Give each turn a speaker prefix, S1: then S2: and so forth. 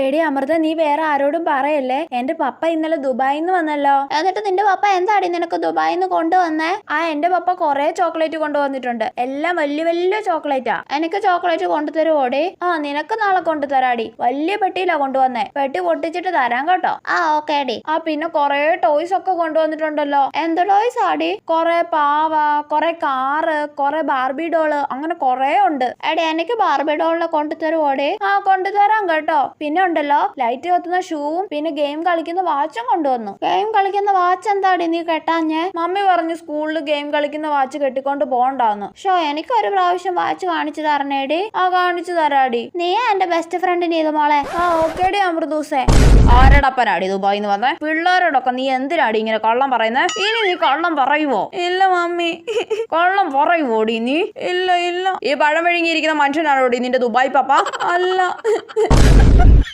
S1: എടി അമൃത, നീ വേറെ ആരോടും പറയല്ലേ. എന്റെ പപ്പ ഇന്നലെ ദുബായിൽ നിന്ന് വന്നല്ലോ. എന്നിട്ട് നിന്റെ പപ്പ എന്താടി നിനക്ക് ദുബായിൽ നിന്ന് കൊണ്ടുവന്നേ? എന്റെ പപ്പ കൊറേ ചോക്ലേറ്റ് കൊണ്ടുവന്നിട്ടുണ്ട്. എല്ലാം വലിയ വലിയ ചോക്ലേറ്റാ. എനിക്ക് ചോക്ലേറ്റ് കൊണ്ടുതരുവോടി? നിനക്ക് നാളെ കൊണ്ടുതരാടി. വലിയ പെട്ടിയിലാ കൊണ്ടുവന്നേ. പെട്ടി പൊട്ടിച്ചിട്ട് തരാം കേട്ടോ. ഓക്കേടി. പിന്നെ കൊറേ ടോയ്സ് ഒക്കെ കൊണ്ടുവന്നിട്ടുണ്ടല്ലോ. എന്ത് ടോയ്സ് ആടി? കൊറേ പാവ, കൊറേ കാറ്, കൊറേ ബാർബി ഡോള്, അങ്ങനെ കൊറേ ഉണ്ട്. എടി എനിക്ക് ബാർബി ഡോളിനെ കൊണ്ടുതരുവോടി? കൊണ്ടുതരാം കേട്ടോ. പിന്നെ ഉണ്ടല്ലോ, ലൈറ്റ് കത്തുന്ന ഷൂവും പിന്നെ ഗെയിം കളിക്കുന്ന വാച്ചും കൊണ്ടുവന്നു. ഗെയിം കളിക്കുന്ന വാച്ച് എന്താടി നീ കെട്ടാഞ്ഞേ? മമ്മി പറഞ്ഞു സ്കൂളിൽ ഗെയിം കളിക്കുന്ന വാച്ച് കെട്ടിക്കൊണ്ട് പോണ്ടാന്ന്. എനിക്ക് ഒരു പ്രാവശ്യം വാച്ച് കാണിച്ചു തരണേടി. കാണിച്ചു തരാടി. നീ എന്റെ ബെസ്റ്റ് ഫ്രണ്ടിന് ഇത് മോളെ. ഓക്കേടി അമൃതൂസേ. ആരടപ്പനാടി ദുബായിന്ന് വന്നേ? പിള്ളേരോടൊക്കെ നീ എന്തിനാടി ഇങ്ങനെ കള്ളം പറയുന്നേ? ഇനി നീ കള്ളം പറയുവോ? ഇല്ല മമ്മി. കള്ളം പറയുവോടി നീ? ഇല്ല ഇല്ല. ഈ പഴം വിഴുങ്ങിയിരിക്കുന്ന മനുഷ്യനാണോടി നിന്റെ ദുബായ് പപ്പ? അല്ല.